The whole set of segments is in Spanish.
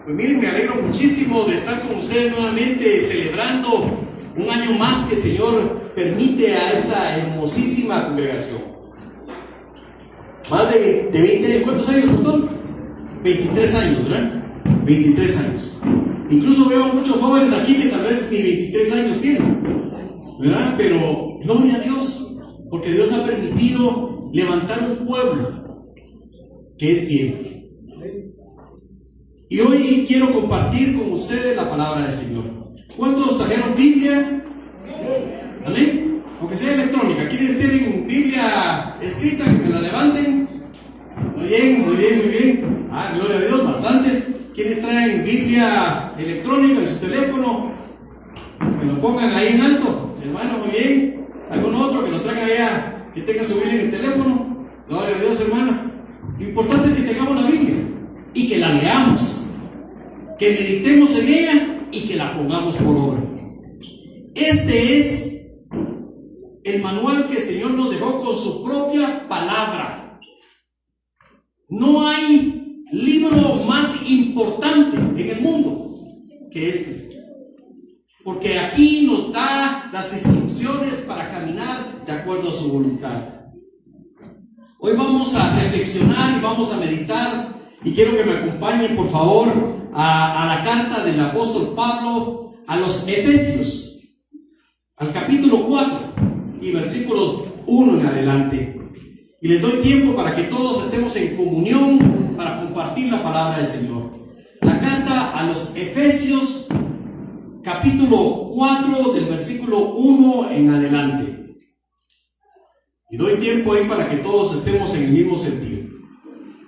Pues miren, me alegro muchísimo de estar con ustedes nuevamente celebrando un año más que el Señor permite a esta hermosísima congregación. Más de 20, ¿cuántos años, pastor? 23 años, ¿verdad? 23 años. Incluso veo muchos jóvenes aquí que tal vez ni 23 años tienen, ¿verdad? Pero gloria a Dios, porque Dios ha permitido levantar un pueblo que es fiel. Y hoy quiero compartir con ustedes la palabra del Señor. ¿Cuántos trajeron Biblia? ¿Amén? Aunque sea electrónica. ¿Quiénes tienen Biblia escrita? Que me la levanten. Muy bien, muy bien, muy bien. Ah, gloria a Dios, bastantes. ¿Quiénes traen Biblia electrónica en su teléfono? Que lo pongan ahí en alto. Hermano, muy bien. ¿Algún otro que lo traiga allá, que tenga su Biblia en el teléfono? Gloria a Dios, hermana. Lo importante es que tengamos la Biblia y que la leamos, que meditemos en ella y que la pongamos por obra. Este es el manual que el Señor nos dejó con su propia palabra. No hay libro más importante en el mundo que este, porque aquí nos da las instrucciones para caminar de acuerdo a su voluntad. Hoy vamos a reflexionar y vamos a meditar, y quiero que me acompañen por favor a la carta del apóstol Pablo a los Efesios, al capítulo 4 y versículos 1 en adelante. Y les doy tiempo para que todos estemos en comunión para compartir la palabra del Señor. La carta a los Efesios, capítulo 4, del versículo 1 en adelante. Y doy tiempo ahí para que todos estemos en el mismo sentido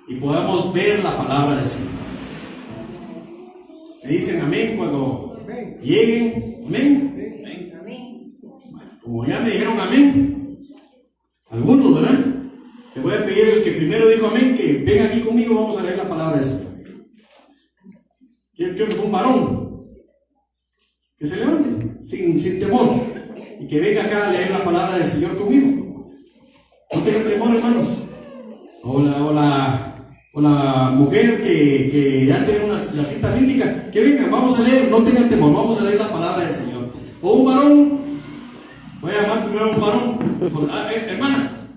y podamos ver la palabra del Señor. Me dicen amén cuando lleguen. Amén. Bueno, como ya me dijeron amén, algunos, ¿verdad? Te voy a pedir el que primero dijo amén, que venga aquí conmigo, vamos a leer la palabra del Señor. Creo que fue un varón. Que se levante, sin temor, y que venga acá a leer la palabra del Señor conmigo. No tengan temor, hermanos. Hola, mujer que ya tiene la cita bíblica, que vengan, vamos a leer, no tengan temor, vamos a leer la palabra del Señor. O un varón, voy a llamar primero a un varón. Hermana,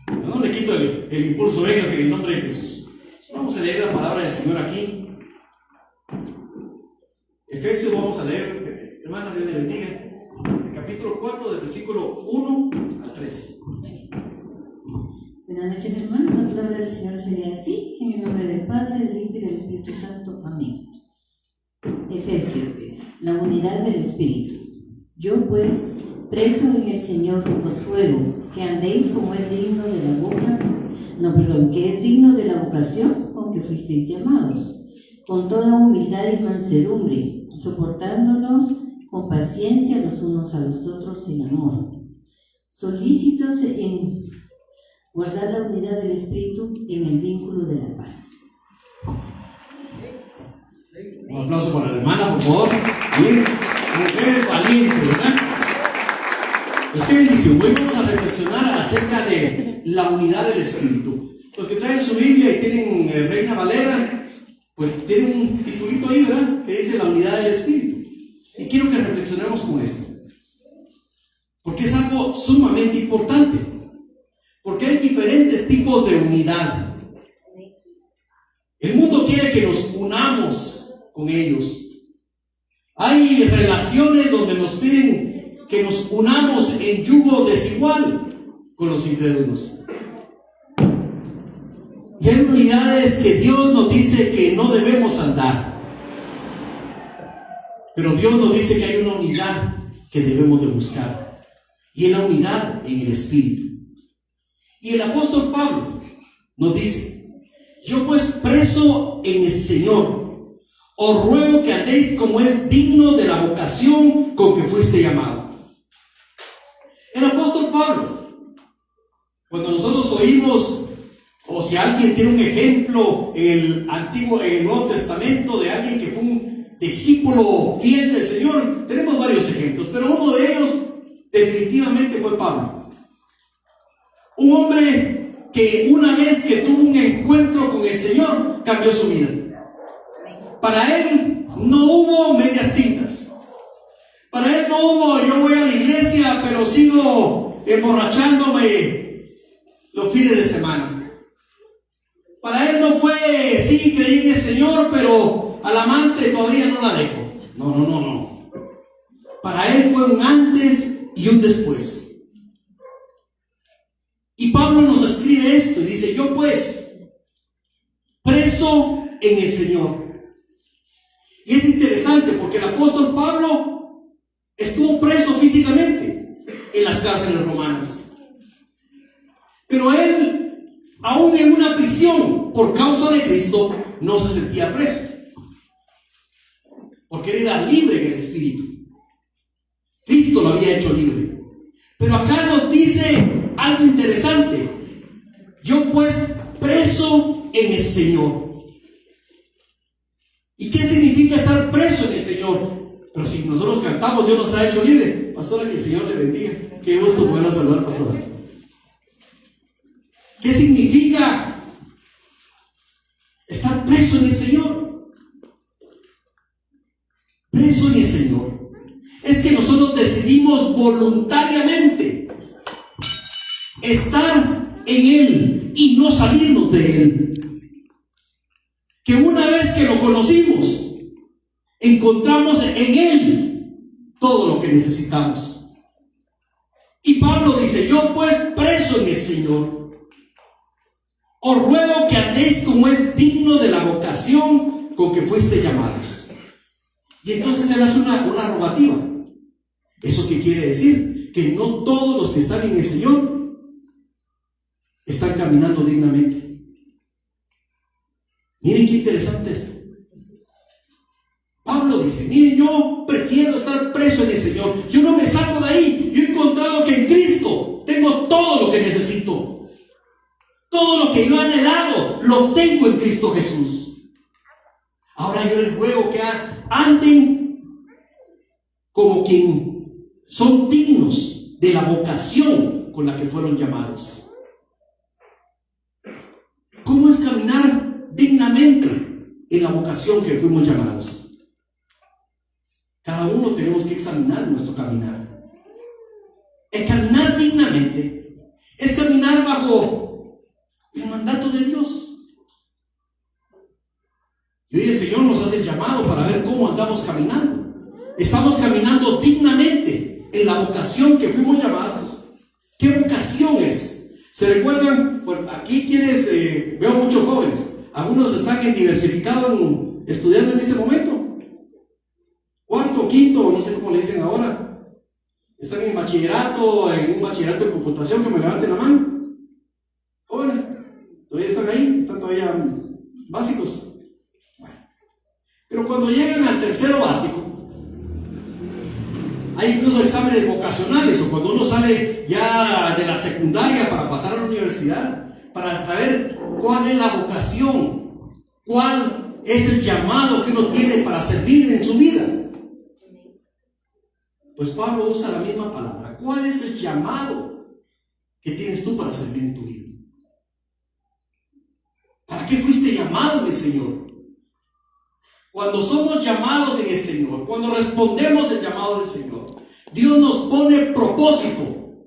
yo no le quito el impulso, vengas en el nombre de Jesús. Vamos a leer la palabra del Señor aquí. Efesios, vamos a leer, hermanas, Dios le bendiga. El capítulo 4, del versículo 1 al 3. Buenas noches, hermanos. La palabra del Señor sería así, en el nombre del Padre, del Hijo y del Espíritu Santo. Amén. Efesios, la unidad del Espíritu. Yo pues, preso en el Señor, os ruego que andéis como es digno de la que es digno de la vocación con que fuisteis llamados, con toda humildad y mansedumbre, soportándonos con paciencia los unos a los otros en amor, solícitos en guardar la unidad del Espíritu en el vínculo de la paz. Un aplauso para la hermana, por favor. Miren, mujeres valientes, ¿verdad? Pues qué bendición. Hoy vamos a reflexionar acerca de la unidad del Espíritu. Los que traen su Biblia y tienen Reina Valera, pues tienen un titulito ahí, ¿verdad? Que dice la unidad del Espíritu. Y quiero que reflexionemos con esto, porque es algo sumamente importante. Porque hay diferentes tipos de unidad. El mundo quiere que nos unamos con ellos. Hay relaciones donde nos piden que nos unamos en yugo desigual con los incrédulos. Y hay unidades que Dios nos dice que no debemos andar. Pero Dios nos dice que hay una unidad que debemos de buscar. Y es la unidad en el Espíritu. Y el apóstol Pablo nos dice: yo pues preso en el Señor, os ruego que andéis como es digno de la vocación con que fuiste llamado. El apóstol Pablo, cuando nosotros oímos, o si alguien tiene un ejemplo en el Nuevo Testamento de alguien que fue un discípulo fiel del Señor, tenemos varios ejemplos, pero uno de ellos definitivamente fue Pablo. Un hombre que una vez que tuvo un encuentro con el Señor, cambió su vida. Para él no hubo medias tintas. Para él no hubo, yo voy a la iglesia, pero sigo emborrachándome los fines de semana. Para él no fue, sí, creí en el Señor, pero al amante todavía no la dejo. No. Para él fue un antes y un después. Y Pablo nos escribe esto y dice: yo pues, preso en el Señor. Y es interesante porque el apóstol Pablo estuvo preso físicamente en las cárceles romanas. Pero él, aún en una prisión por causa de Cristo, no se sentía preso. Porque él era libre en el Espíritu. Cristo lo había hecho libre. Pero acá nos dice algo interesante: yo pues, preso en el Señor. ¿Y qué significa estar preso en el Señor? Pero si nosotros cantamos, Dios nos ha hecho libre. Pastora, que el Señor le bendiga. Qué gusto poderla saludar, pastora. ¿Qué significa estar preso en el Señor? Preso en el Señor es que nosotros decidimos voluntariamente estar en Él y no salirnos de Él. Que una vez que lo conocimos, encontramos en Él todo lo que necesitamos. Y Pablo dice: yo pues, preso en el Señor, os ruego que andéis como es digno de la vocación con que fuiste llamados. Y entonces él hace una rogativa. ¿Eso qué quiere decir? Que no todos los que están en el Señor están caminando dignamente. Miren qué interesante esto. Pablo dice: miren, yo prefiero estar preso en el Señor. Yo no me saco de ahí. Yo he encontrado que en Cristo tengo todo lo que necesito. Todo lo que yo he anhelado lo tengo en Cristo Jesús. Ahora yo les ruego que anden como quien son dignos de la vocación con la que fueron llamados. ¿Cómo es caminar dignamente en la vocación que fuimos llamados? Cada uno tenemos que examinar nuestro caminar. El caminar dignamente es caminar bajo el mandato de Dios. Y hoy el Señor nos hace el llamado para ver cómo andamos caminando. Estamos caminando dignamente en la vocación que fuimos llamados. ¿Qué vocación es? ¿Se recuerdan? Bueno, aquí quienes veo muchos jóvenes. Algunos están diversificados estudiando en este momento. Cuarto, quinto, no sé cómo le dicen ahora. Están en bachillerato, en un bachillerato de computación, que me levanten la mano. Jóvenes, todavía están ahí, están todavía básicos. Bueno, pero cuando llegan al tercero básico, hay incluso exámenes vocacionales, o cuando uno sale ya de la secundaria para pasar a la universidad, para saber cuál es la vocación, cuál es el llamado que uno tiene para servir en su vida. Pues Pablo usa la misma palabra. ¿Cuál es el llamado que tienes tú para servir en tu vida? ¿Para qué fuiste llamado en el Señor? Cuando somos llamados en el Señor, cuando respondemos el llamado del Señor, Dios nos pone propósito.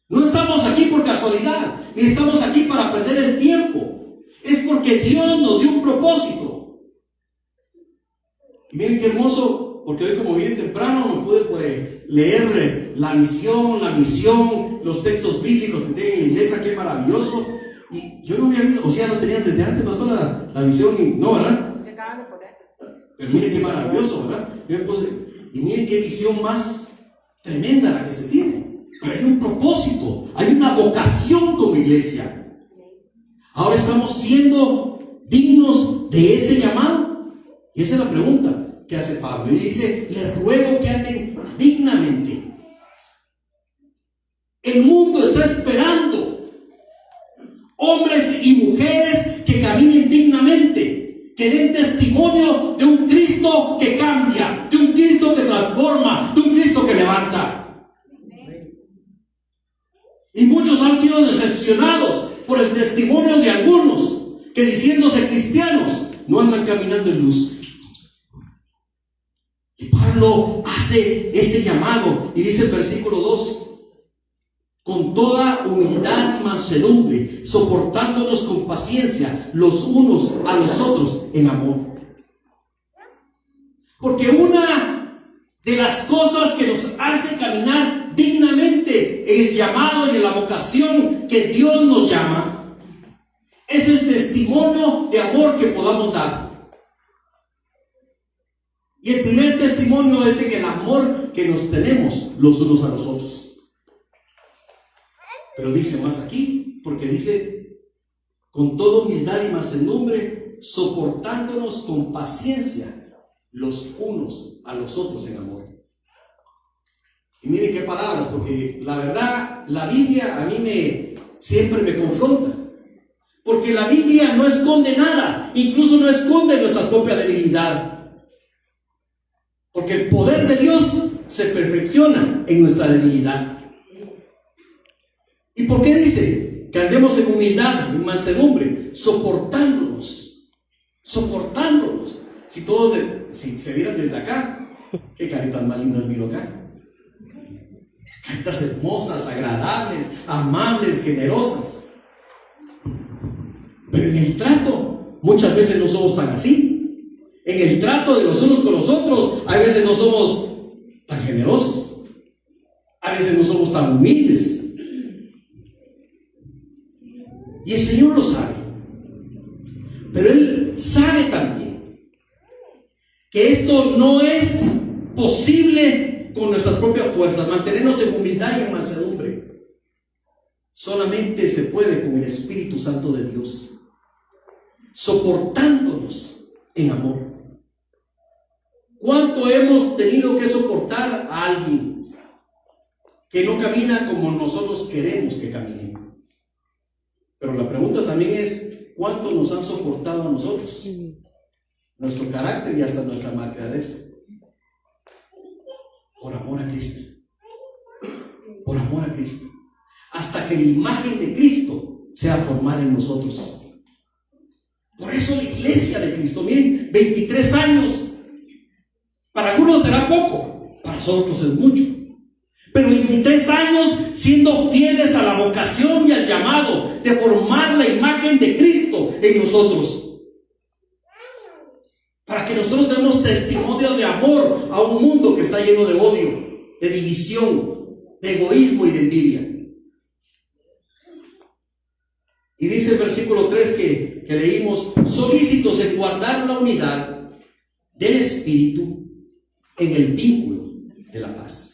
No estamos aquí por casualidad, ni estamos aquí para perder el tiempo. Es porque Dios nos dio un propósito. Y miren qué hermoso, porque hoy, como vine temprano, me pude leer la visión, la misión, los textos bíblicos que tienen en la iglesia. Qué maravilloso. Y yo no había visto, o sea, no tenían desde antes, pastor, la visión, no, ¿verdad? Se acaban de poner. Pero miren qué maravilloso, ¿verdad? Y miren qué visión más tremenda la que se tiene. Pero hay un propósito, hay una vocación como iglesia. Ahora estamos siendo dignos de ese llamado. Y esa es la pregunta que hace Pablo. Y dice: les ruego que anden dignamente. El mundo está esperando hombres y mujeres que caminen dignamente, que den testimonio de un Cristo que cambia, de un Cristo que transforma, de un Cristo que levanta. Y muchos han sido decepcionados por el testimonio de algunos que, diciéndose cristianos, no no andan caminando en luz. Y Pablo hace ese llamado y dice el versículo 2: con toda humildad y mansedumbre, soportándonos con paciencia los unos a los otros en amor. Porque una de las cosas que nos hace caminar dignamente en el llamado y en la vocación que Dios nos llama es el testimonio de amor que podamos dar. Y el primer testimonio es en el amor que nos tenemos los unos a los otros. Pero dice más aquí, porque dice: con toda humildad y mansedumbre, soportándonos con paciencia los unos a los otros en amor. Y miren qué palabras, porque la verdad, la Biblia a mí siempre me confronta. Porque la Biblia no esconde nada, incluso no esconde nuestra propia debilidad. Porque el poder de Dios se perfecciona en nuestra debilidad. ¿Y por qué dice que andemos en humildad, en mansedumbre, soportándonos? Soportándonos. Si se vieran desde acá, qué caritas más lindas miro acá. Caritas hermosas, agradables, amables, generosas. Pero en el trato, muchas veces no somos tan así. En el trato de los unos con los otros, a veces no somos tan generosos. A veces no somos tan humildes. Y el Señor lo sabe. Pero Él sabe también que esto no es posible con nuestras propias fuerzas. Mantenernos en humildad y en mansedumbre solamente se puede con el Espíritu Santo de Dios, soportándonos en amor. ¿Cuánto hemos tenido que soportar a alguien que no camina como nosotros queremos que camine? Pero la pregunta también es: ¿cuánto nos han soportado a nosotros? Nuestro carácter y hasta nuestra malcriadez. Por amor a Cristo. Por amor a Cristo. Hasta que la imagen de Cristo sea formada en nosotros. Por eso la iglesia de Cristo, miren, 23 años. Para algunos será poco, para nosotros es mucho. Pero 23 años siendo fieles a la vocación y al llamado de formar la imagen de Cristo en nosotros. Para que nosotros demos testimonio de amor a un mundo que está lleno de odio, de división, de egoísmo y de envidia. Y dice el versículo 3 que leímos: solícitos en guardar la unidad del Espíritu en el vínculo de la paz.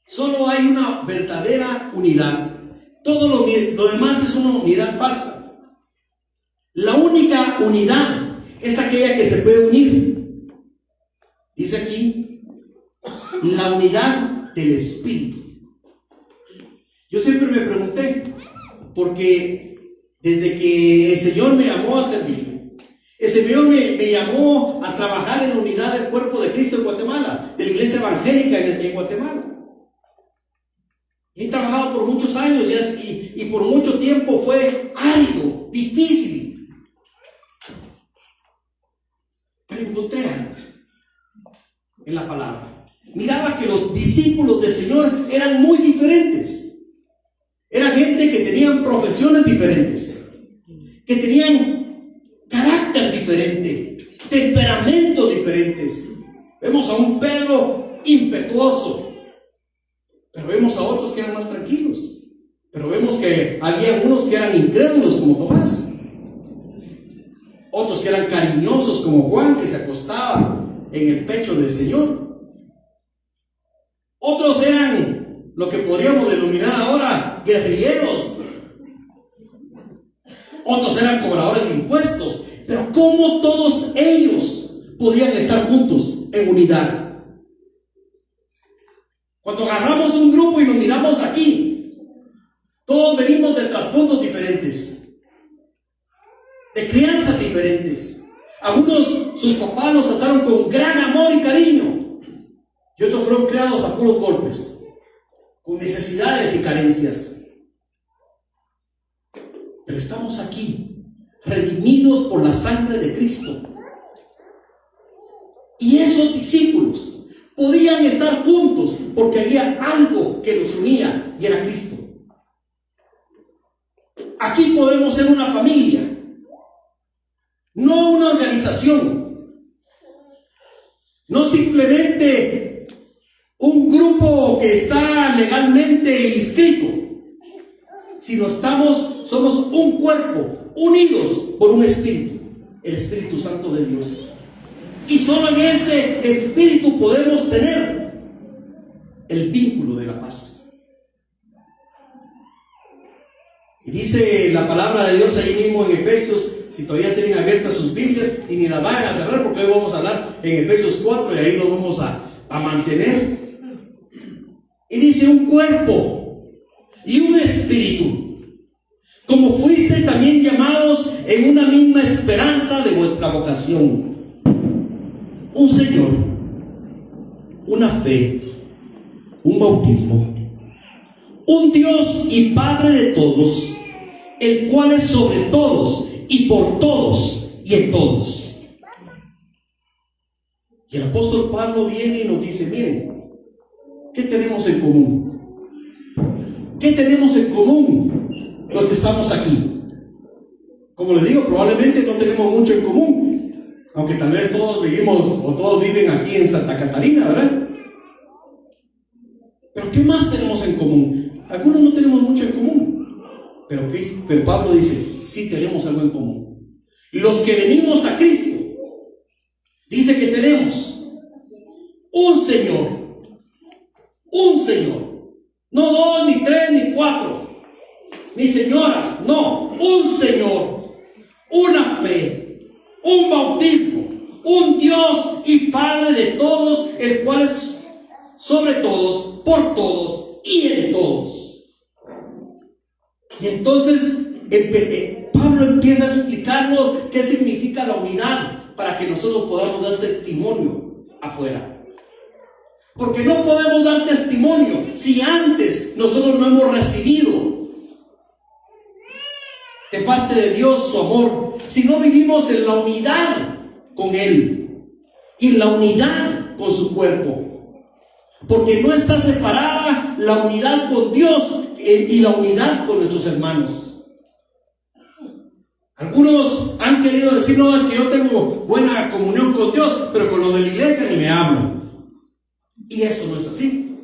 Solo hay una verdadera unidad. Todo lo demás es una unidad falsa. La única unidad es aquella que se puede unir. Dice aquí: la unidad del Espíritu. Yo siempre me pregunté, porque desde que el Señor me llamó a servir, el Señor me llamó a trabajar en la unidad del cuerpo de Cristo en Guatemala, de la iglesia evangélica en Guatemala. He trabajado por muchos años y por mucho tiempo fue árido, difícil. Pero encontré algo en la palabra. Miraba que los discípulos del Señor eran muy diferentes. Eran gente que tenían profesiones diferentes, que tenían carácter diferente, temperamentos diferentes. Vemos a un Pedro impetuoso, pero vemos a otros que eran más tranquilos. Pero vemos que había unos que eran incrédulos como Tomás, otros que eran cariñosos como Juan, que se acostaba en el pecho del Señor. Otros eran lo que podríamos denominar ahora guerrilleros. Otros eran cobradores de impuestos. Pero ¿cómo todos ellos podían estar juntos en unidad? Cuando agarramos un grupo y nos miramos aquí, todos venimos de trasfondos diferentes, de crianzas diferentes. Algunos, sus papás los trataron con gran amor y cariño, y otros fueron criados a puros golpes, con necesidades y carencias. Pero estamos aquí, redimidos unidos por la sangre de Cristo. Y esos discípulos podían estar juntos porque había algo que los unía y era Cristo. Aquí podemos ser una familia, no una organización, no simplemente un grupo que está legalmente inscrito, sino somos un cuerpo unidos por un espíritu, el Espíritu Santo de Dios. Y solo en ese espíritu podemos tener el vínculo de la paz. Y dice la palabra de Dios ahí mismo en Efesios, si todavía tienen abiertas sus Biblias, y ni las vayan a cerrar porque hoy vamos a hablar en Efesios 4 y ahí nos vamos a mantener. Y dice un cuerpo y un espíritu, como fuiste también llamados en una misma esperanza de vuestra vocación. Un Señor, una fe, un bautismo, un Dios y Padre de todos, el cual es sobre todos y por todos y en todos. Y el apóstol Pablo viene y nos dice, miren, ¿qué tenemos en común? ¿Qué tenemos en común los que estamos aquí? Como les digo, probablemente no tenemos mucho en común, aunque tal vez todos vivimos o todos viven aquí en Santa Catarina, ¿verdad? Pero ¿qué más tenemos en común? Algunos no tenemos mucho en común, pero Pablo dice, sí tenemos algo en común. Los que venimos a Cristo, dice que tenemos un Señor, no dos, ni tres, ni cuatro, ni señoras, no, un Señor, una fe, un bautismo, un Dios y Padre de todos, el cual es sobre todos, por todos y en todos. Y entonces Pablo empieza a explicarnos qué significa la unidad para que nosotros podamos dar testimonio afuera. Porque no podemos dar testimonio si antes nosotros no hemos recibido de parte de Dios su amor, si no vivimos en la unidad con Él y en la unidad con su cuerpo. Porque no está separada la unidad con Dios y la unidad con nuestros hermanos. Algunos han querido decir, no, es que yo tengo buena comunión con Dios, pero con los de la iglesia ni me hablo. Y eso no es así.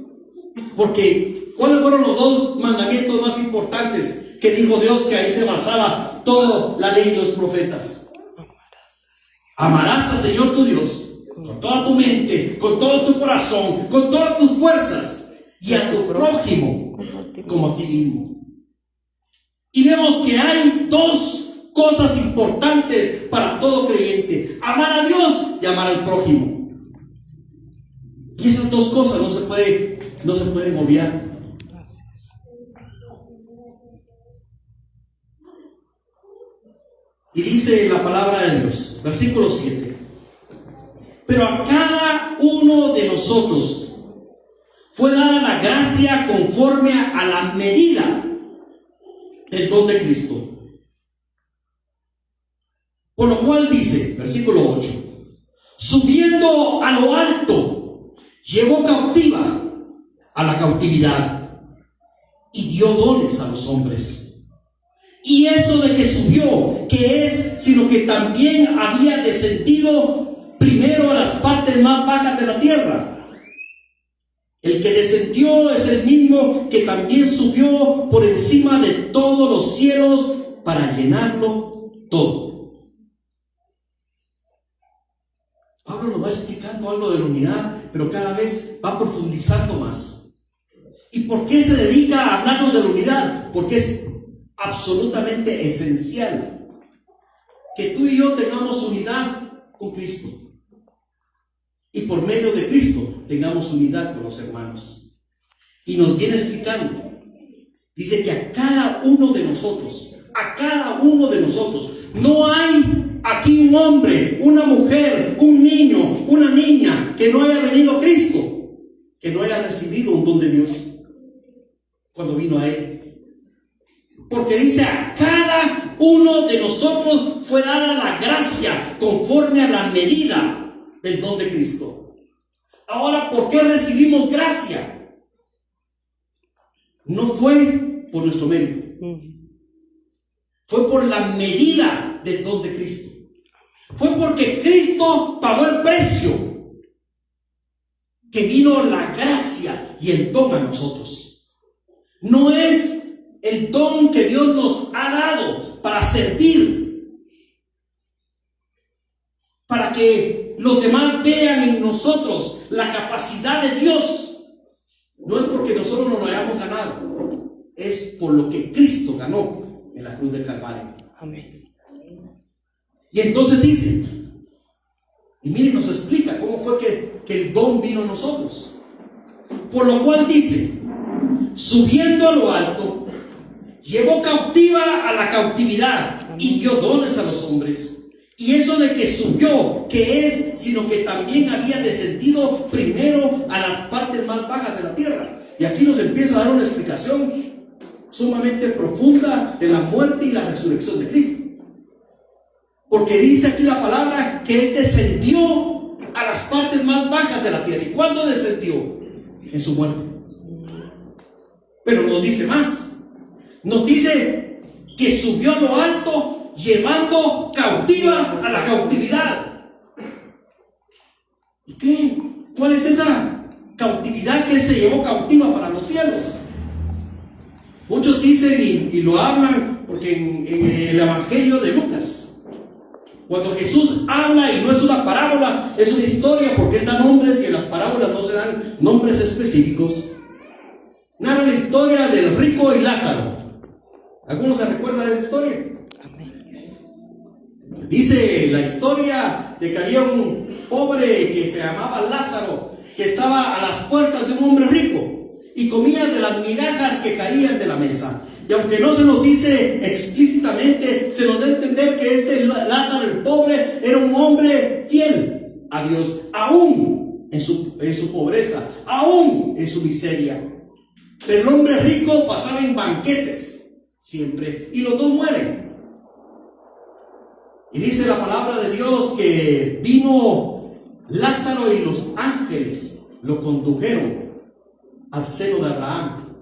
Porque, ¿cuáles fueron los dos mandamientos más importantes que dijo Dios, que ahí se basaba toda la ley y los profetas? Amarás al Señor tu Dios con toda tu mente, con todo tu corazón, con todas tus fuerzas, y a tu prójimo como a ti mismo. Y vemos que hay dos cosas importantes para todo creyente: amar a Dios y amar al prójimo. Y esas dos cosas no se pueden obviar. Y dice la palabra de Dios, versículo 7: pero a cada uno de nosotros fue dada la gracia conforme a la medida del don de Cristo. Por lo cual dice, versículo 8: subiendo a lo alto, llevó cautiva a la cautividad y dio dones a los hombres. Y eso de que subió, ¿qué es? Sino que también había descendido primero a las partes más bajas de la tierra. El que descendió es el mismo que también subió por encima de todos los cielos para llenarlo todo. Pablo nos va explicando algo de la unidad, pero cada vez va profundizando más. ¿Y por qué se dedica a hablarnos de la unidad? Porque es absolutamente esencial que tú y yo tengamos unidad con Cristo, y por medio de Cristo tengamos unidad con los hermanos. Y nos viene explicando, dice que a cada uno de nosotros, no hay aquí un hombre, una mujer, un niño, una niña que no haya venido a Cristo, que no haya recibido un don de Dios cuando vino a Él. Porque dice a cada cada uno de nosotros fue dada la gracia conforme a la medida del don de Cristo. Ahora, ¿por qué recibimos gracia? No fue por nuestro mérito. Fue por la medida del don de Cristo. Fue porque Cristo pagó el precio, que vino la gracia y el don a nosotros. No es el don que Dios nos ha dado para servir, para que los demás vean en nosotros la capacidad de Dios. No es porque nosotros no lo hayamos ganado, es por lo que Cristo ganó en la cruz del Calvario. Amén. Y entonces dice, y miren, nos explica cómo fue que el don vino a nosotros. Por lo cual dice, subiendo a lo alto, llevó cautiva a la cautividad y dio dones a los hombres. Y eso de que subió, que es, sino que también había descendido primero a las partes más bajas de la tierra. Y aquí nos empieza a dar una explicación sumamente profunda de la muerte y la resurrección de Cristo. Porque dice aquí la palabra que Él descendió a las partes más bajas de la tierra. ¿Y cuándo descendió? En su muerte. Pero nos dice más. Nos dice que subió a lo alto llevando cautiva a la cautividad. ¿Y qué? ¿Cuál es esa cautividad que Él se llevó cautiva para los cielos? Muchos dicen y lo hablan porque en el Evangelio de Lucas, cuando Jesús habla, y no es una parábola, es una historia, porque Él da nombres y en las parábolas no se dan nombres específicos, narra la historia del rico y Lázaro. ¿Algunos se recuerdan de esa historia? Dice la historia de que había un pobre que se llamaba Lázaro, que estaba a las puertas de un hombre rico y comía de las migajas que caían de la mesa. Y aunque no se nos dice explícitamente, se nos da a entender que este Lázaro, el pobre, era un hombre fiel a Dios, aún en su pobreza, aún en su miseria. Pero el hombre rico pasaba en banquetes siempre, y los dos mueren. Y dice la palabra de Dios que vino Lázaro y los ángeles lo condujeron al seno de Abraham.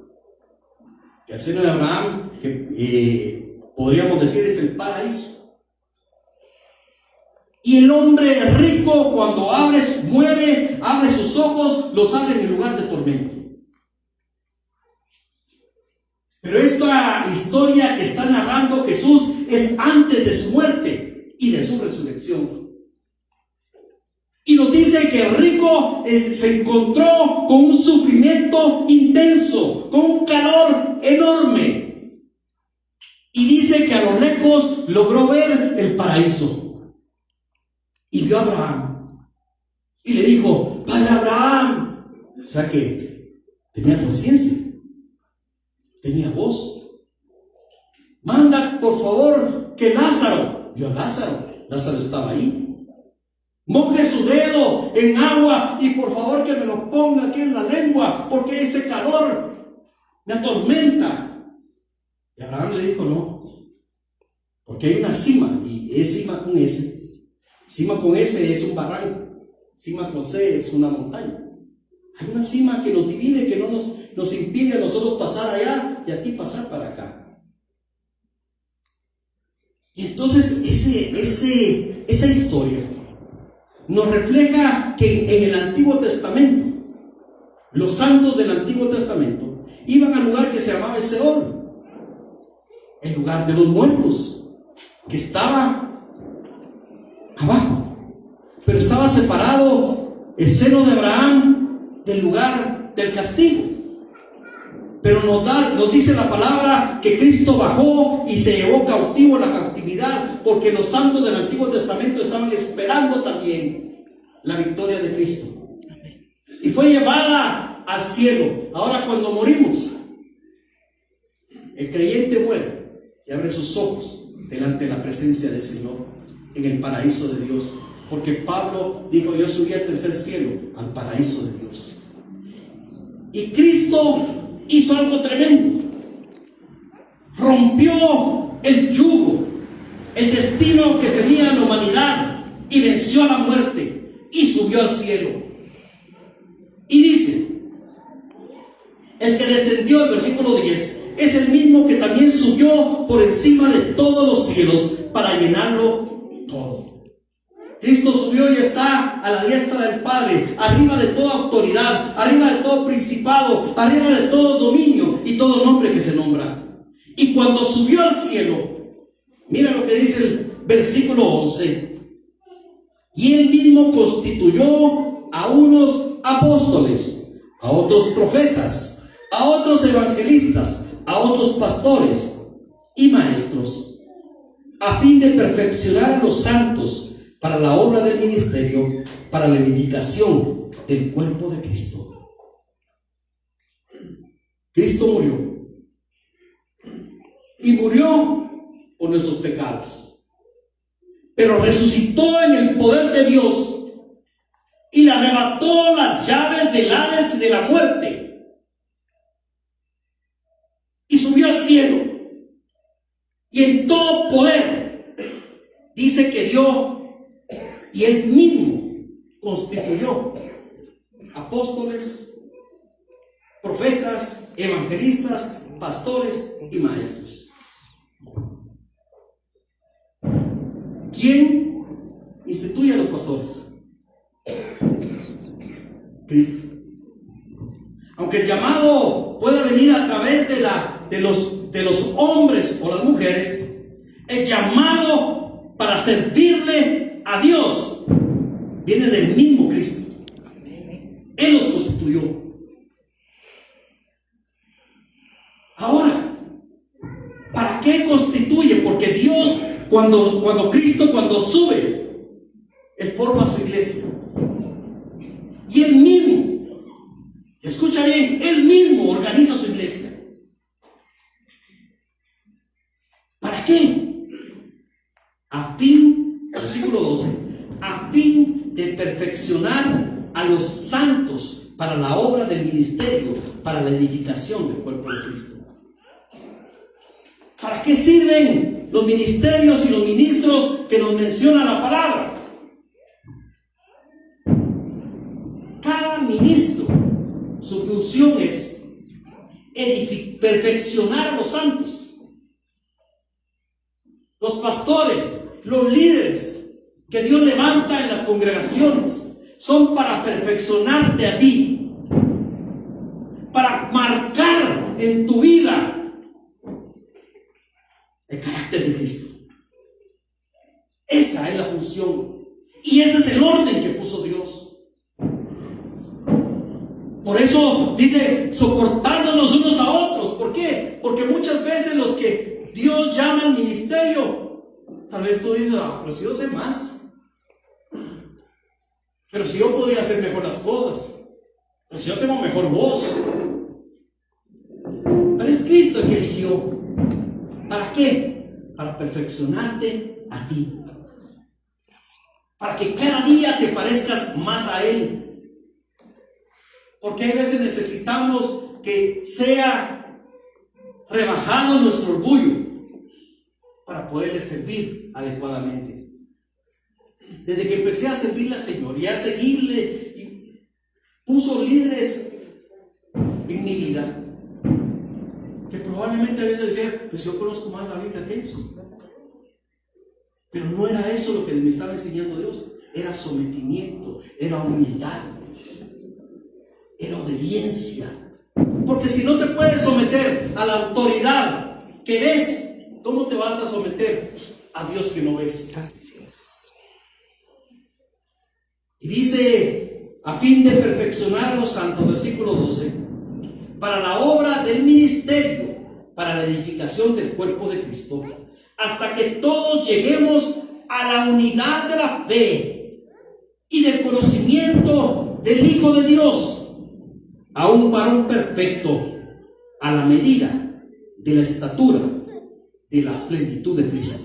Que el seno de Abraham, que podríamos decir es el paraíso. Y el hombre rico, cuando muere, abre sus ojos, los abre en el lugar de tormento. Pero esta historia que está narrando Jesús es antes de su muerte y de su resurrección. Y nos dice que el rico se encontró con un sufrimiento intenso, con un calor enorme. Y dice que a lo lejos logró ver el paraíso. Y vio a Abraham. Y le dijo, Padre Abraham. O sea que tenía conciencia, tenía voz. Manda por favor que Lázaro, vio a Lázaro estaba ahí. Moje su dedo en agua y por favor que me lo ponga aquí en la lengua, porque este calor me atormenta. Y Abraham le dijo, no, porque hay una cima, y es cima con S. Cima con S es un barranco, cima con C es una montaña. Hay una cima que nos divide, que no nos impide a nosotros pasar allá y a ti pasar para acá. Y entonces esa historia nos refleja que en el Antiguo Testamento, los santos del Antiguo Testamento iban al lugar que se llamaba el Seol, el lugar de los muertos, que estaba abajo, pero estaba separado el seno de Abraham del lugar del castigo. Pero nos dice la palabra que Cristo bajó y se llevó cautivo la cautividad, porque los santos del Antiguo Testamento estaban esperando también la victoria de Cristo. Y fue llevada al cielo. Ahora cuando morimos, el creyente muere y abre sus ojos delante de la presencia del Señor en el paraíso de Dios. Porque Pablo dijo, yo subí al tercer cielo, al paraíso de Dios. Y Cristo hizo algo tremendo. Rompió el yugo, el destino que tenía la humanidad y venció a la muerte y subió al cielo. Y dice, el que descendió, el versículo 10, es el mismo que también subió por encima de todos los cielos para llenarlo todo. Cristo subió y está a la diestra del Padre, arriba de toda autoridad, arriba de todo principado, arriba de todo dominio y todo nombre que se nombra. Y cuando subió al cielo, mira lo que dice el versículo 11, y él mismo constituyó a unos apóstoles, a otros profetas, a otros evangelistas, a otros pastores y maestros, a fin de perfeccionar a los santos para la obra del ministerio, para la edificación del cuerpo de Cristo. Cristo murió. Y murió por nuestros pecados. Pero resucitó en el poder de Dios y le arrebató las llaves del Hades y de la muerte. Y subió al cielo. Y en todo poder dice que dio, y él mismo constituyó apóstoles, profetas, evangelistas, pastores y maestros. ¿Quién instituye a los pastores? Cristo. Aunque el llamado pueda venir a través de los hombres o las mujeres, el llamado para servirle a Dios viene del mismo Cristo. Él los constituyó. Ahora, ¿para qué constituye? Porque Dios, cuando Cristo sube, Él forma su iglesia. Y Él mismo, escucha bien, Él mismo organiza su iglesia. ¿Para qué? A fin, versículo 12, a fin de perfeccionar a los santos para la obra del ministerio, para la edificación del cuerpo de Cristo. ¿Para qué sirven los ministerios y los ministros que nos menciona la palabra? Cada ministro, su función es perfeccionar a los santos. Los pastores, los líderes que Dios levanta en las congregaciones, son para perfeccionarte a ti, para marcar en tu vida el carácter de Cristo. Esa es la función y ese es el orden que puso Dios. Por eso dice, soportándonos unos a otros. ¿Por qué? Porque muchas veces los que Dios llama al ministerio, tal vez tú dices, pero si yo sé más, pero si yo podría hacer mejor las cosas, pero si yo tengo mejor voz. Pero es Cristo el que eligió. ¿Para qué? Para perfeccionarte a ti. Para que cada día te parezcas más a Él. Porque a veces necesitamos que sea rebajado nuestro orgullo para poderle servir adecuadamente. Desde que empecé a servirle al Señor y a seguirle, y puso líderes en mi vida que probablemente a veces decía, pues yo conozco más la Biblia que ellos. Pero no era eso lo que me estaba enseñando Dios. Era sometimiento, era humildad, era obediencia. Porque si no te puedes someter a la autoridad que ves, ¿cómo te vas a someter a Dios que no ves? Gracias. Y dice, a fin de perfeccionar a los santos, versículo 12, para la obra del ministerio, para la edificación del cuerpo de Cristo, hasta que todos lleguemos a la unidad de la fe y del conocimiento del Hijo de Dios, a un varón perfecto, a la medida de la estatura de la plenitud de Cristo.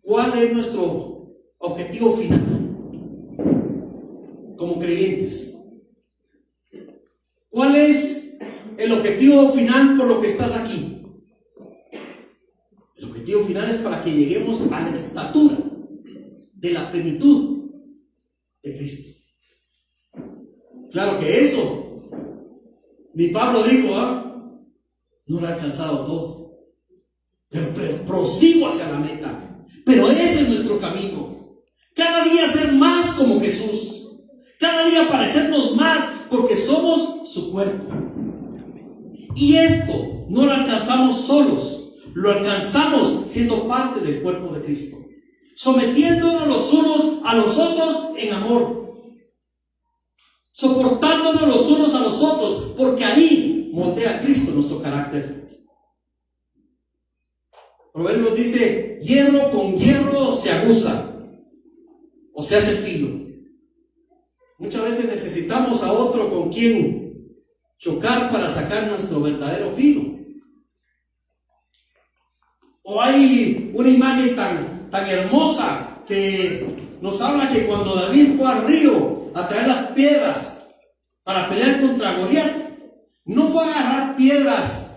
¿Cuál es nuestro objetivo final como creyentes? ¿Cuál es el objetivo final por lo que estás aquí? El objetivo final es para que lleguemos a la estatura de la plenitud de Cristo. Claro que eso, ni Pablo dijo, no lo he alcanzado todo, pero prosigo hacia la meta. Pero ese es nuestro camino. Cada día ser más como Jesús. Cada día parecernos más porque somos su cuerpo. Y esto no lo alcanzamos solos, lo alcanzamos siendo parte del cuerpo de Cristo, sometiéndonos los unos a los otros en amor, soportándonos los unos a los otros, porque ahí moldea Cristo nuestro carácter. Proverbios dice: hierro con hierro se aguza, o se hace filo. Muchas veces necesitamos a otro con quien chocar para sacar nuestro verdadero filo. O hay una imagen tan hermosa que nos habla que cuando David fue al río a traer las piedras para pelear contra Goliat, no fue a agarrar piedras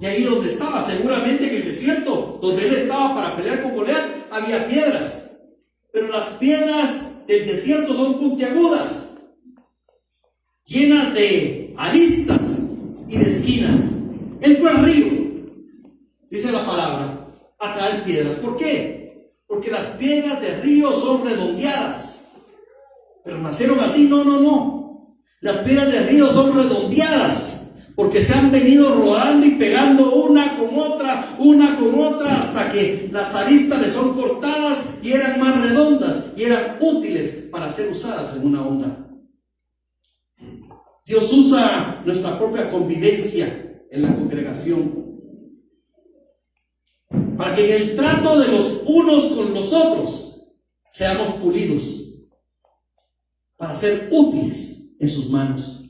de ahí donde estaba. Seguramente en el desierto donde él estaba para pelear con Goliat había piedras, pero las piedras del desierto son puntiagudas, llenas de aristas y de esquinas. Él fue al río, dice la palabra, a traer piedras. ¿Por qué? Porque las piedras del río son redondeadas. Pero nacieron así, no. Las piedras del río son redondeadas porque se han venido rodando y pegando una con otra, hasta que las aristas le son cortadas y eran más redondas y eran útiles para ser usadas en una onda. Dios usa nuestra propia convivencia en la congregación para que en el trato de los unos con los otros seamos pulidos para ser útiles en sus manos.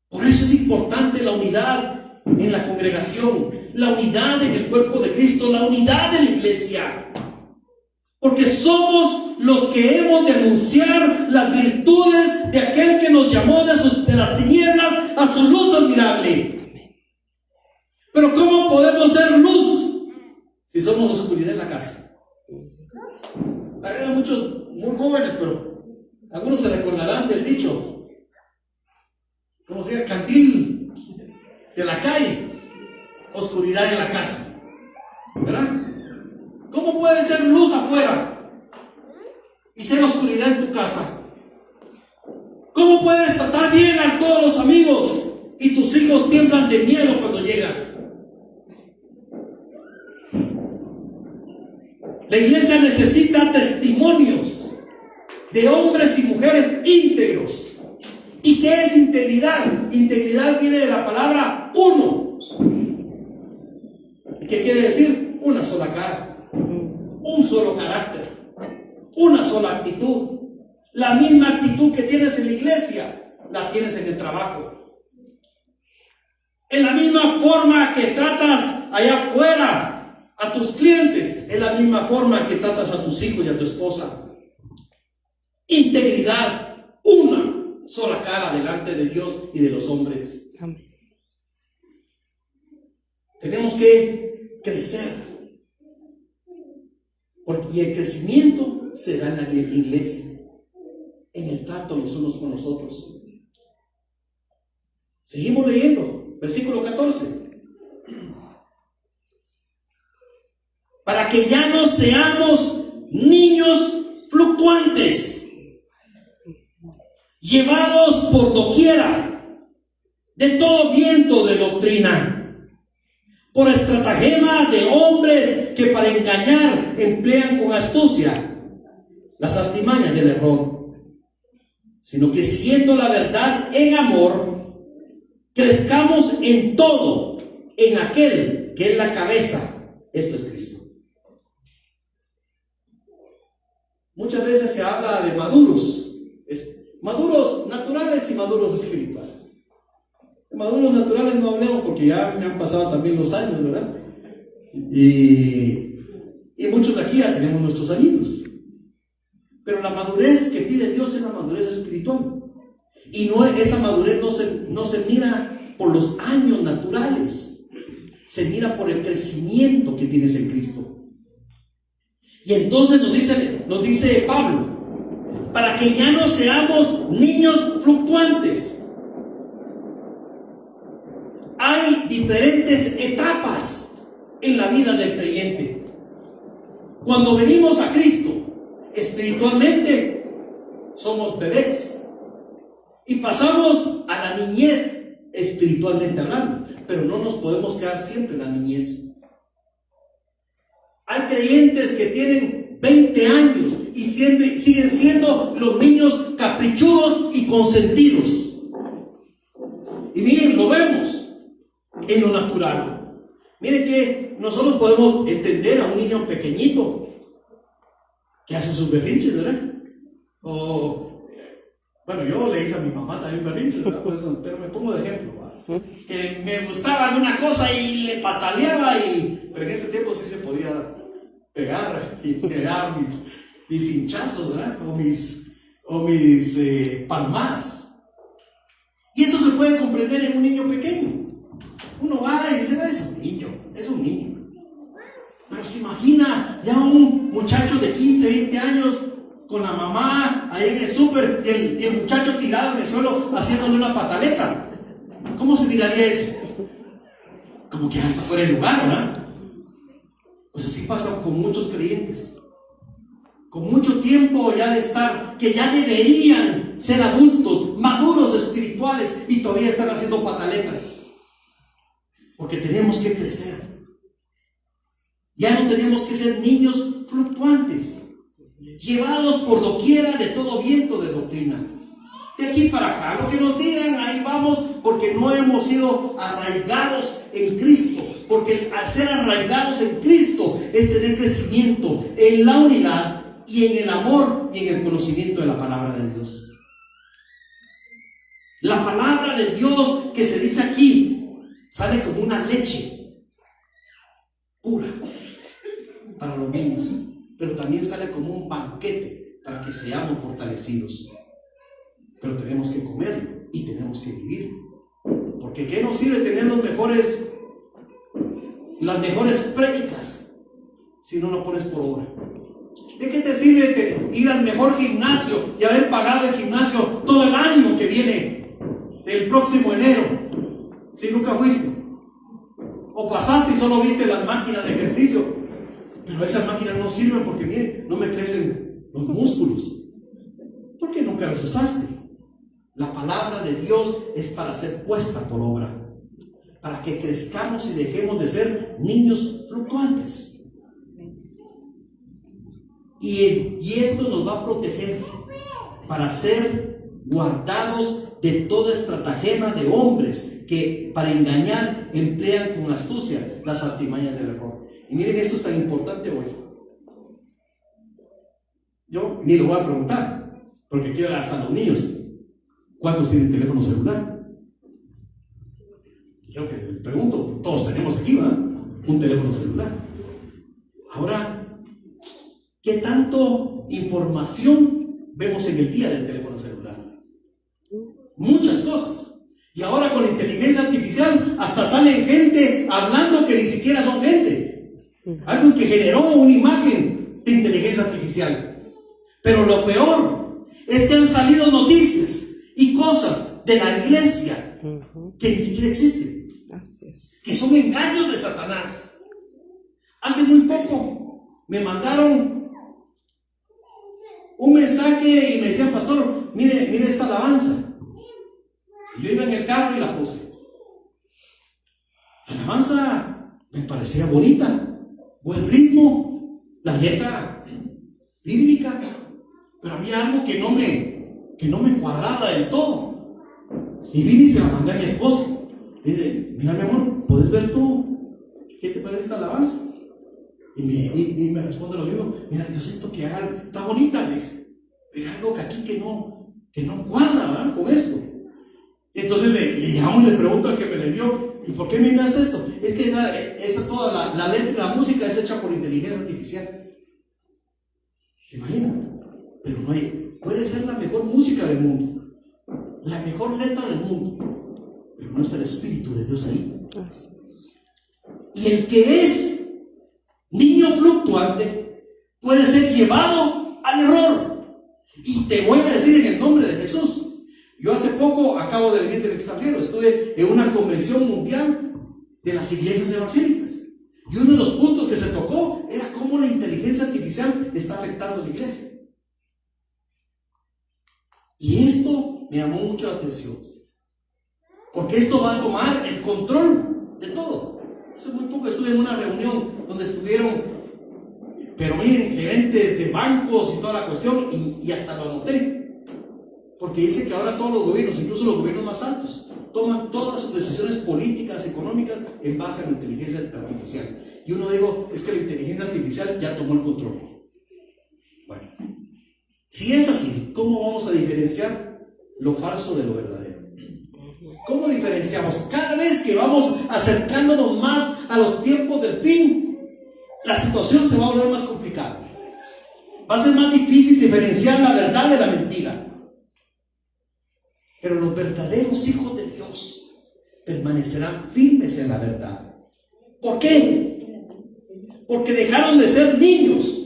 Por eso es importante la unidad en la congregación, la unidad en el cuerpo de Cristo, la unidad de la iglesia, porque somos los que hemos de anunciar las virtudes de aquel que nos llamó de las tinieblas a su luz admirable. Pero ¿cómo podemos ser luz si somos oscuridad en la casa? Hay muchos muy jóvenes, pero algunos se recordarán del dicho, ¿cómo se llama? Candil de la calle, oscuridad en la casa, ¿verdad? ¿Cómo puede ser luz afuera y ser oscuridad en tu casa? ¿Cómo puedes tratar bien a todos los amigos y tus hijos tiemblan de miedo cuando llegas? La iglesia necesita testimonios de hombres y mujeres íntegros. ¿Y qué es integridad? Integridad viene de la palabra uno. ¿Qué quiere decir? Una sola cara, un solo carácter, una sola actitud. La misma actitud que tienes en la iglesia, la tienes en el trabajo. En la misma forma que tratas allá afuera a tus clientes, es la misma forma que tratas a tus hijos y a tu esposa. Integridad, una sola cara delante de Dios y de los hombres. Amén. Tenemos que crecer, y el crecimiento se da en la iglesia, en el trato los unos con los otros. Seguimos leyendo, versículo 14. Para que ya no seamos niños fluctuantes, llevados por doquiera de todo viento de doctrina, por estratagemas de hombres que para engañar emplean con astucia las artimañas del error, sino que siguiendo la verdad en amor, crezcamos en todo en aquel que es la cabeza, esto es Cristo. Muchas veces se habla de maduros naturales y maduros espirituales. De maduros naturales no hablemos porque ya me han pasado también los años, ¿verdad? Y muchos de aquí ya tenemos nuestros añitos. Pero la madurez que pide Dios es la madurez espiritual. Y esa madurez no se mira por los años naturales, se mira por el crecimiento que tienes en Cristo. Y entonces nos dice Pablo, para que ya no seamos niños fluctuantes. Hay diferentes etapas en la vida del creyente. Cuando venimos a Cristo, espiritualmente, somos bebés. Y pasamos a la niñez, espiritualmente hablando. Pero no nos podemos quedar siempre en la niñez. Hay creyentes que tienen 20 años y siguen siendo los niños caprichudos y consentidos. Y miren, lo vemos en lo natural. Miren que nosotros podemos entender a un niño pequeñito que hace sus berrinches, ¿verdad? Bueno, yo le hice a mi mamá también berrinches, ¿verdad? Pero me pongo de ejemplo, ¿verdad? Que me gustaba alguna cosa y le pataleaba, pero en ese tiempo sí se podía pegar y me daba mis hinchazos, ¿verdad? O mis palmadas. Y eso se puede comprender en un niño pequeño. Uno va y dice, es un niño. Pero se imagina ya un muchacho de 15, 20 años con la mamá ahí en el súper y el muchacho tirado en el suelo haciéndole una pataleta. ¿Cómo se miraría eso? Como que hasta fuera de lugar, ¿verdad? Pues así pasa con muchos creyentes. Con mucho tiempo ya de estar, que ya deberían ser adultos, maduros espirituales, y todavía están haciendo pataletas. Porque tenemos que crecer. Ya no tenemos que ser niños fluctuantes, llevados por doquiera de todo viento de doctrina. De aquí para acá, lo que nos digan, ahí vamos, porque no hemos sido arraigados en Cristo. Porque al ser arraigados en Cristo es tener crecimiento en la unidad y en el amor y en el conocimiento de la palabra de Dios. La palabra de Dios que se dice aquí sale como una leche pura para los niños, pero también sale como un banquete para que seamos fortalecidos. Pero tenemos que comerlo y tenemos que vivir. Porque ¿qué nos sirve tener las mejores prédicas si no lo pones por obra? ¿De qué te sirve ir al mejor gimnasio y haber pagado el gimnasio todo el año que viene, el próximo enero, si nunca fuiste? O pasaste y solo viste las máquinas de ejercicio, pero esas máquinas no sirven porque, miren, no me crecen los músculos. ¿Por qué nunca los usaste? La palabra de Dios es para ser puesta por obra, para que crezcamos y dejemos de ser niños fluctuantes. Y esto nos va a proteger para ser guardados de toda estratagema de hombres que para engañar emplean con astucia las artimañas del error. Y miren, esto es tan importante hoy. Yo ni lo voy a preguntar, porque quiero hasta los niños. ¿Cuántos tienen teléfono celular? Yo que les pregunto, todos tenemos aquí, ¿verdad? Un teléfono celular. Ahora, ¿qué tanto información vemos en el día del teléfono celular? Muchas cosas. Y ahora con la inteligencia artificial hasta salen gente hablando que ni siquiera son gente. Alguien que generó una imagen de inteligencia artificial. Pero lo peor es que han salido noticias y cosas de la iglesia que ni siquiera existen. Así es. Que son engaños de Satanás. Hace muy poco me mandaron un mensaje y me decían, pastor, mire esta alabanza. Y yo iba en el carro y la puse. La alabanza me parecía bonita, buen ritmo, la letra bíblica, pero había algo que no me cuadraba del todo. Y vine y se la mandé a mi esposa. Y dije, mira mi amor, ¿puedes ver tú qué te parece esta alabanza? Y me responde lo mismo. Mira, yo siento que está bonita, ¿ves? Pero algo que aquí que no cuadra, ¿verdad? Con esto. Y entonces le llamo y le pregunto al que me le envió, ¿y por qué me enviaste esto? Es que toda la letra y la música es hecha por inteligencia artificial. ¿Se imaginan? Pero puede ser la mejor música del mundo. la mejor letra del mundo, pero no está el Espíritu de Dios ahí. Y el que es niño fluctuante puede ser llevado al error. Y te voy a decir en el nombre de Jesús. Yo hace poco acabo de venir del extranjero, estuve en una convención mundial de las iglesias evangélicas. Y uno de los puntos que se tocó era cómo la inteligencia artificial está afectando a la iglesia. Y esto me llamó mucho la atención, porque esto va a tomar el control de todo. Hace muy poco estuve en una reunión donde estuvieron, pero miren, gerentes de bancos y toda la cuestión, y hasta lo noté, porque dice que ahora todos los gobiernos, incluso los gobiernos más altos, toman todas sus decisiones políticas, económicas, en base a la inteligencia artificial. Y uno digo, es que la inteligencia artificial ya tomó el control. Bueno, si es así, ¿cómo vamos a diferenciar lo falso de lo verdadero? ¿Cómo diferenciamos? Cada vez que vamos acercándonos más a los tiempos del fin, la situación se va a volver más complicada. Va a ser más difícil diferenciar la verdad de la mentira. Pero los verdaderos hijos de Dios permanecerán firmes en la verdad. ¿Por qué? Porque dejaron de ser niños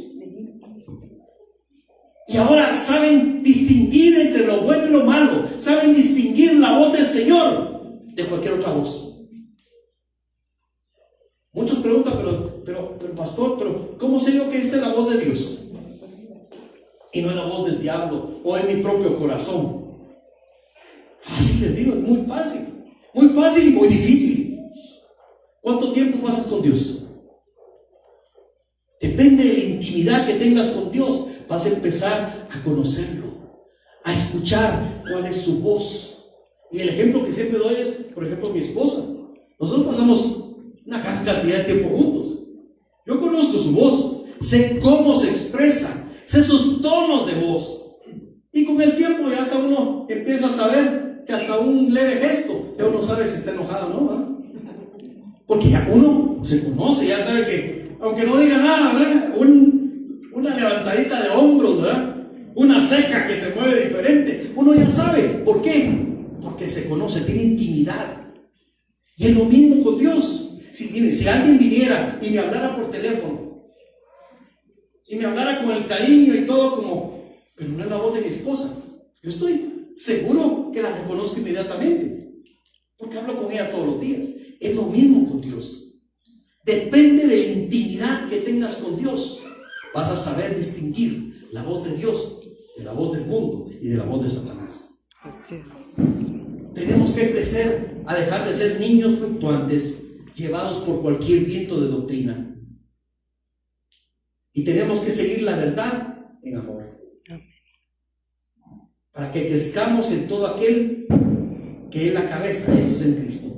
y ahora saben distinguir entre lo bueno y lo malo, saben distinguir la voz del Señor de cualquier otra voz. Muchos preguntan, pero pastor, ¿cómo sé yo que esta es la voz de Dios y no es la voz del diablo o en mi propio corazón? Fácil, les digo, es muy fácil y muy difícil. ¿Cuánto tiempo pasas con Dios? Depende de la intimidad que tengas con Dios. Vas a empezar a conocerlo, a escuchar cuál es su voz. Y el ejemplo que siempre doy es, por ejemplo, mi esposa. Nosotros pasamos una gran cantidad de tiempo juntos. Yo conozco su voz, sé cómo se expresa, sé sus tonos de voz. Y con el tiempo ya hasta uno empieza a saber que hasta un leve gesto, ya uno sabe si está enojado o no, ¿verdad? Porque ya uno se conoce, ya sabe que, aunque no diga nada, ¿verdad? Una levantadita de hombros, ¿verdad? Una ceja que se mueve diferente, uno ya sabe. ¿Por qué? Porque se conoce, tiene intimidad. Y es lo mismo con Dios. Si alguien viniera y me hablara por teléfono, y me hablara con el cariño y todo como, pero no es la voz de mi esposa, yo estoy seguro que la reconozco inmediatamente, porque hablo con ella todos los días. Es lo mismo con Dios. Depende de la intimidad que tengas con Dios. Vas a saber distinguir la voz de Dios de la voz del mundo y de la voz de Satanás. Así es. Tenemos que crecer a dejar de ser niños fluctuantes llevados por cualquier viento de doctrina. Y tenemos que seguir la verdad en amor. Para que crezcamos en todo aquel que es la cabeza, esto es en Cristo.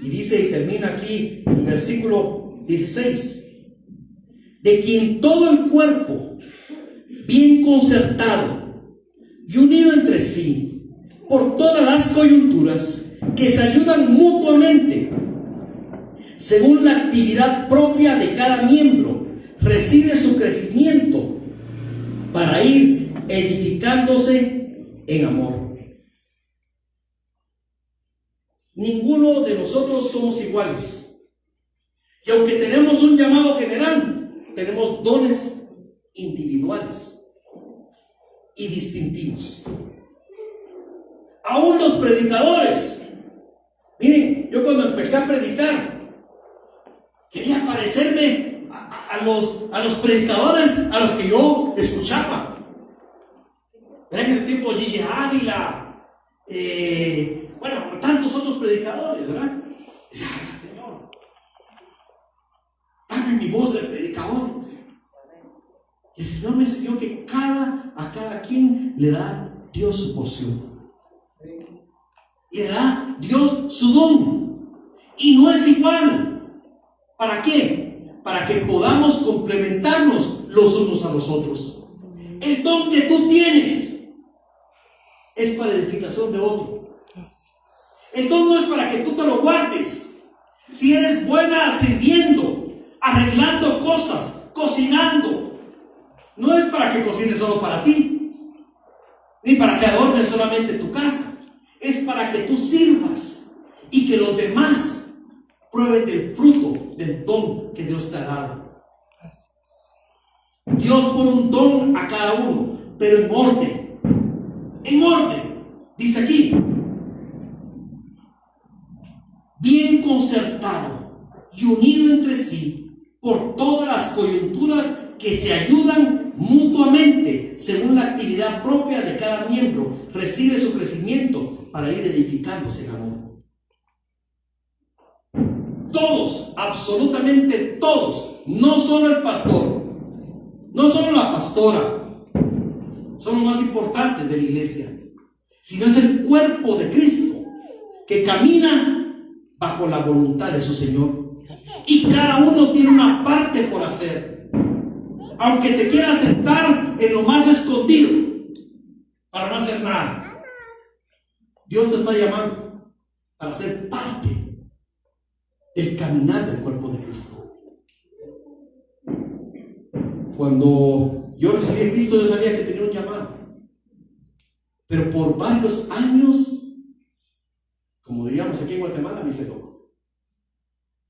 Y dice y termina aquí el versículo 16. De quien todo el cuerpo, bien concertado y unido entre sí, por todas las coyunturas, que se ayudan mutuamente, según la actividad propia de cada miembro, recibe su crecimiento para ir edificándose en amor. Ninguno de nosotros somos iguales. Y aunque tenemos un llamado general, tenemos dones individuales y distintivos. Aún los predicadores. Miren, yo cuando empecé a predicar, quería parecerme a los predicadores a los que yo escuchaba. Era en ese tiempo Gigi Ávila, tantos otros predicadores, ¿verdad? Dice, Señor, dame mi voz de predicador. Y el Señor me enseñó que a cada quien le da Dios su porción. Le da Dios su don. Y no es igual. ¿Para qué? Para que podamos complementarnos los unos a los otros. El don que tú tienes es para edificación de otro. El don no es para que tú te lo guardes. Si eres buena sirviendo, arreglando cosas, cocinando, no es para que cocines solo para ti, ni para que adornes solamente tu casa. es para que tú sirvas y que los demás prueben del fruto del don que Dios te ha dado. Dios pone un don a cada uno, pero en orden. En orden. Dice aquí, bien concertado y unido entre sí por todas las coyunturas que se ayudan mutuamente según la actividad propia de cada miembro, recibe su crecimiento para ir edificándose en amor. Todos, absolutamente todos, no solo el pastor, no solo la pastora, son los más importantes de la iglesia, sino es el cuerpo de Cristo que camina bajo la voluntad de su Señor. Y cada uno tiene una parte por hacer. Aunque te quieras sentar en lo más escondido para no hacer nada, Dios te está llamando para ser parte del caminar del cuerpo de Cristo. Cuando yo recibí a Cristo, yo sabía que tenía un llamado, pero por varios años, como diríamos aquí en Guatemala, me hice loco.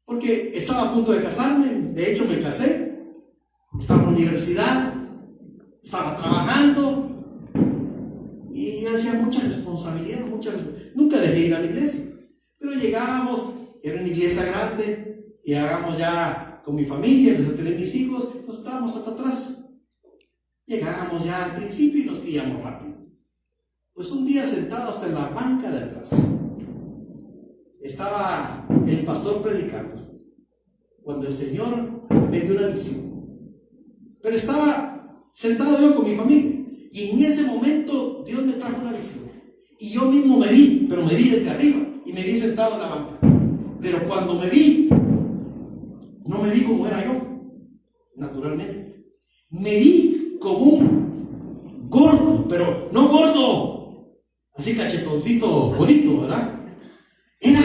Porque estaba a punto de casarme, de hecho me casé, estaba en la universidad, estaba trabajando y hacía mucha responsabilidad, nunca dejé ir a la iglesia, pero llegábamos, era una iglesia grande, llegábamos ya con mi familia, empecé a tener mis hijos, nos estábamos hasta atrás, llegábamos ya al principio y nos íbamos rápido. Pues un día sentado hasta en la banca de atrás, estaba el pastor predicando, cuando el Señor me dio una visión. Pero estaba sentado yo con mi familia, y en ese momento Dios me trajo una visión. Y yo mismo me vi, pero me vi desde arriba, y me vi sentado en la banca. Pero cuando me vi, no me vi como era yo, naturalmente. Me vi como un gordo, pero no gordo, así cachetoncito bonito, ¿verdad? Era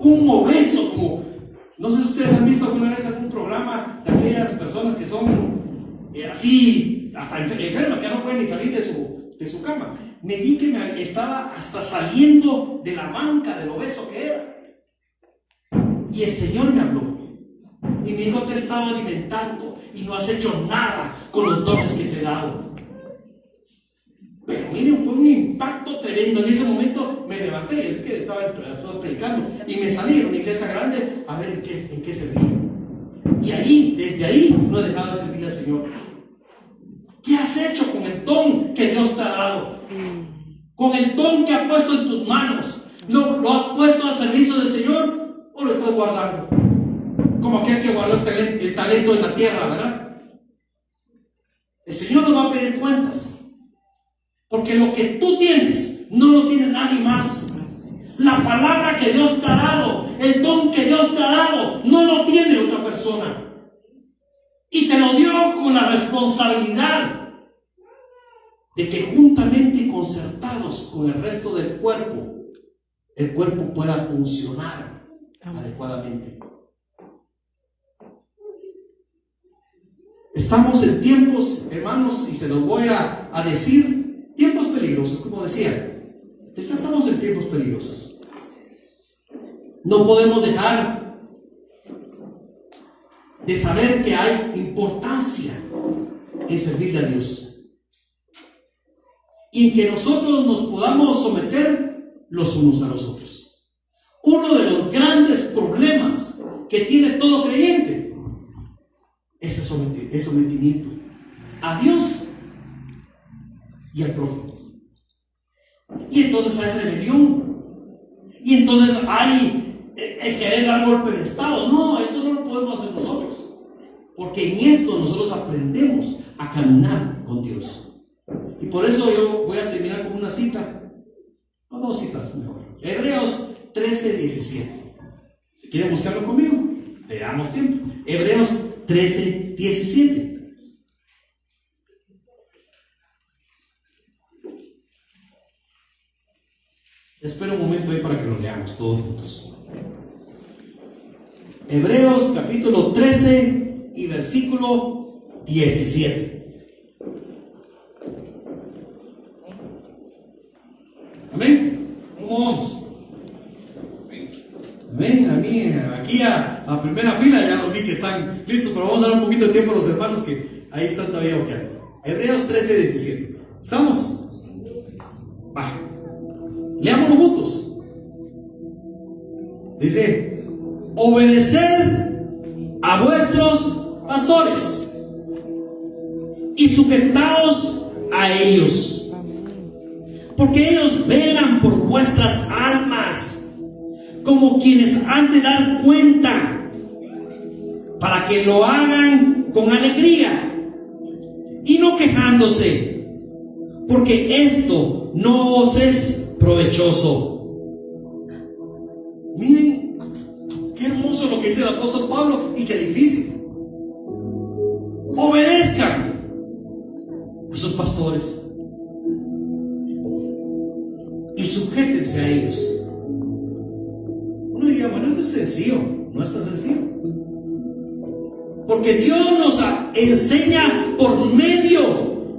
un obeso, como, no sé si ustedes han visto alguna vez algún programa de aquellas personas que son así, hasta enfermas, que no pueden ni salir de su cama. Me vi que me estaba hasta saliendo de la banca del obeso que era. Y el Señor me habló y me dijo: te he estado alimentando y no has hecho nada con los dones que te he dado. Pero miren, fue un impacto tremendo. En ese momento me levanté, es que estaba predicando, y me salí a una iglesia grande a ver en qué servía. Y ahí, desde ahí, no he dejado de servir al Señor. ¿Qué has hecho con el don que Dios te ha dado? Con el don que ha puesto en tus manos. ¿Lo has puesto al servicio del Señor o lo estás guardando? Como aquel que guardó el talento en la tierra, ¿verdad? El Señor nos va a pedir cuentas. Porque lo que tú tienes, no lo tiene nadie más. La palabra que Dios te ha dado, el don que Dios te ha dado, no lo tiene otra persona. Y te lo dio con la responsabilidad de que juntamente y concertados con el resto del cuerpo, el cuerpo pueda funcionar adecuadamente. Estamos en tiempos, hermanos, y se los voy a decir, tiempos peligrosos, como decía. Estamos en tiempos peligrosos. No podemos dejar de saber que hay importancia en servirle a Dios y en que nosotros nos podamos someter los unos a los otros. Uno de los grandes problemas que tiene todo creyente es el sometimiento a Dios y al prójimo. Y entonces hay rebelión, y entonces hay el querer dar golpe de estado. No, esto no lo podemos hacer nosotros, porque en esto nosotros aprendemos a caminar con Dios. Y por eso yo voy a terminar con una cita, o dos citas mejor. Hebreos 13:17. Si quieren buscarlo conmigo, le damos tiempo. Hebreos 13:17. Espera un momento ahí para que lo leamos todos juntos. Hebreos capítulo 13 y versículo 17. Amén. Un ¿Cómo vamos? Ven a mí, aquí a primera fila, ya los vi que están listos, pero vamos a dar un poquito de tiempo a los hermanos que ahí están todavía ojeando. Hebreos 13:17. ¿Estamos? Va. Leámoslo juntos. Dice: obedeced a vuestros pastores y sujetaos a ellos, porque ellos velan por vuestras almas, como quienes han de dar cuenta, para que lo hagan con alegría y no quejándose, porque esto no os es provechoso. Miren qué hermoso lo que dice el apóstol Pablo, y qué difícil. Obedezcan a sus pastores y sujétense a ellos. Uno diría, bueno, esto es sencillo. No es tan sencillo, porque Dios nos enseña por medio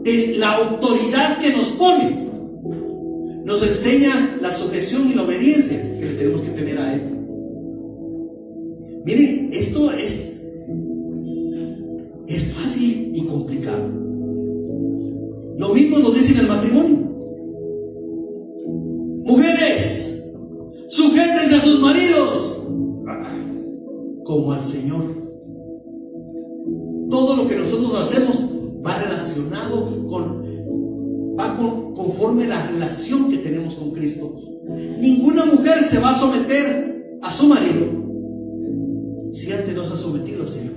de la autoridad que nos pone. Nos enseña la sujeción y la obediencia que le tenemos que tener a Él. Miren, esto es fácil y complicado. Lo mismo nos dice en el matrimonio. Mujeres, sujétense a sus maridos como al Señor. Todo lo que nosotros hacemos va relacionado conforme la relación que tenemos con Cristo. Ninguna mujer se va a someter a su marido si antes no se ha sometido al Señor.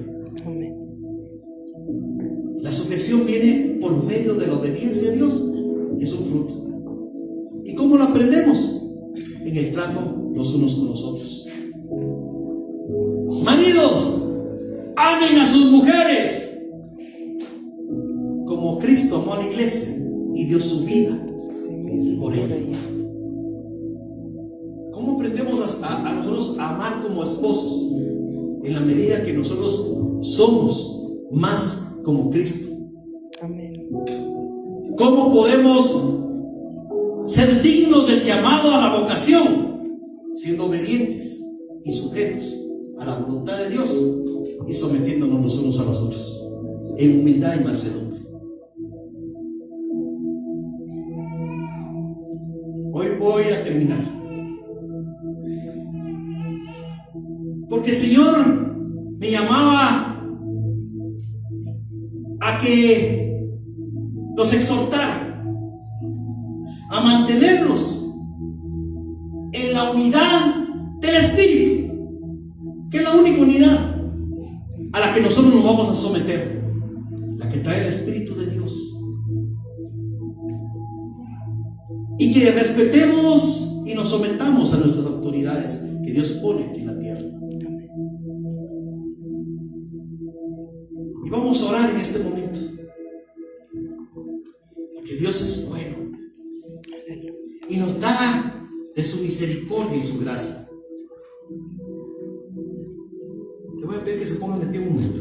La sujeción viene por medio de la obediencia a Dios. Es un fruto. ¿Y cómo lo aprendemos? En el trato los unos con los otros. Maridos, amen a sus mujeres como Cristo amó a la iglesia y dio su vida por ella. ¿Cómo aprendemos a nosotros a amar como esposos? En la medida que nosotros somos más como Cristo. Amén. ¿Cómo podemos ser dignos del llamado a la vocación? Siendo obedientes y sujetos a la voluntad de Dios y sometiéndonos los unos a los otros en humildad y mansedumbre. Hoy voy a terminar, porque el Señor me llamaba a que los exhortara a mantenernos en la unidad del Espíritu, que es la única unidad a la que nosotros nos vamos a someter, la que trae el Espíritu de Dios, y que respetemos y nos sometamos a nuestras autoridades que Dios pone aquí en la tierra. Y vamos a orar en este momento, porque Dios es bueno y nos da de su misericordia y su gracia. Te voy a pedir que se pongan de pie un momento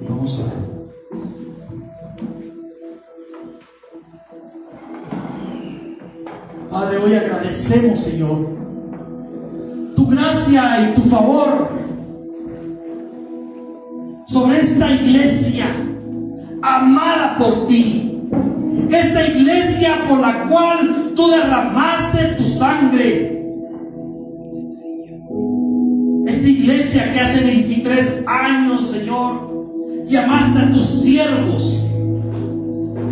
y vamos a orar. Padre, hoy agradecemos, Señor, tu gracia y tu favor sobre esta iglesia amada por ti, esta iglesia por la cual tú derramaste tu sangre, esta iglesia que hace 23 años, Señor, llamaste a tus siervos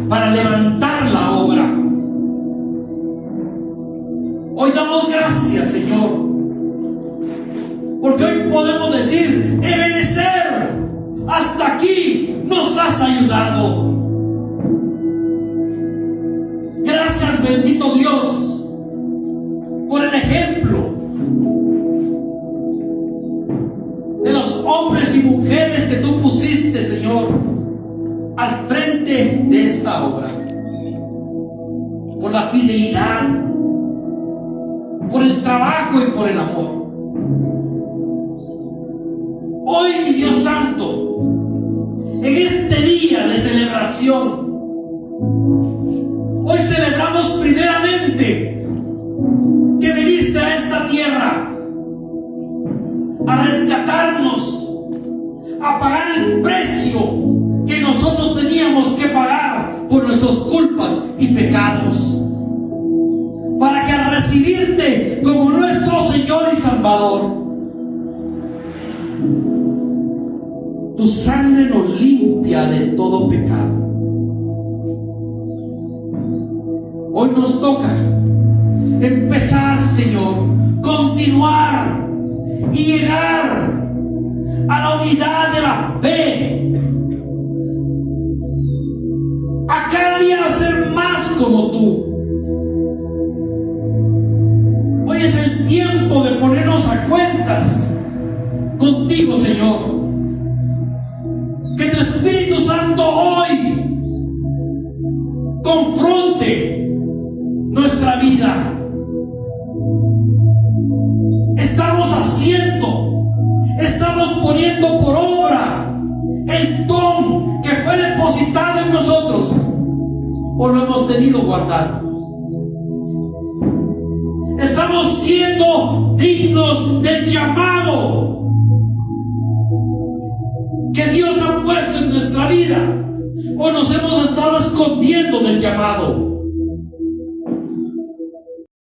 para levantar la obra. Hoy damos gracias, Señor, porque hoy podemos decir: Ebenezer, hasta aquí nos has ayudado. Gracias, bendito Dios, por el ejemplo de los hombres y mujeres que tú pusiste, Señor, al frente de esta obra, por la fidelidad, por el trabajo y por el amor. Hoy, mi Dios Santo, en este día de celebración, hoy celebramos primeramente inocente que viniste a esta tierra a rescatarnos, a pagar el precio que nosotros teníamos que pagar por nuestras culpas y pecados, para que al recibirte como nuestro Señor y Salvador, tu sangre nos limpia de todo pecado. Hoy nos toca empezar, Señor, continuar y llegar a la unidad de la fe, a cada día ser más como tú. Hoy es el tiempo de ponernos a cuentas contigo, Señor. Que tu Espíritu Santo hoy confronte nuestra vida. Estamos poniendo por obra el don que fue depositado en nosotros, o lo hemos tenido guardado. Estamos siendo dignos del llamado que Dios ha puesto en nuestra vida, o nos hemos estado escondiendo del llamado.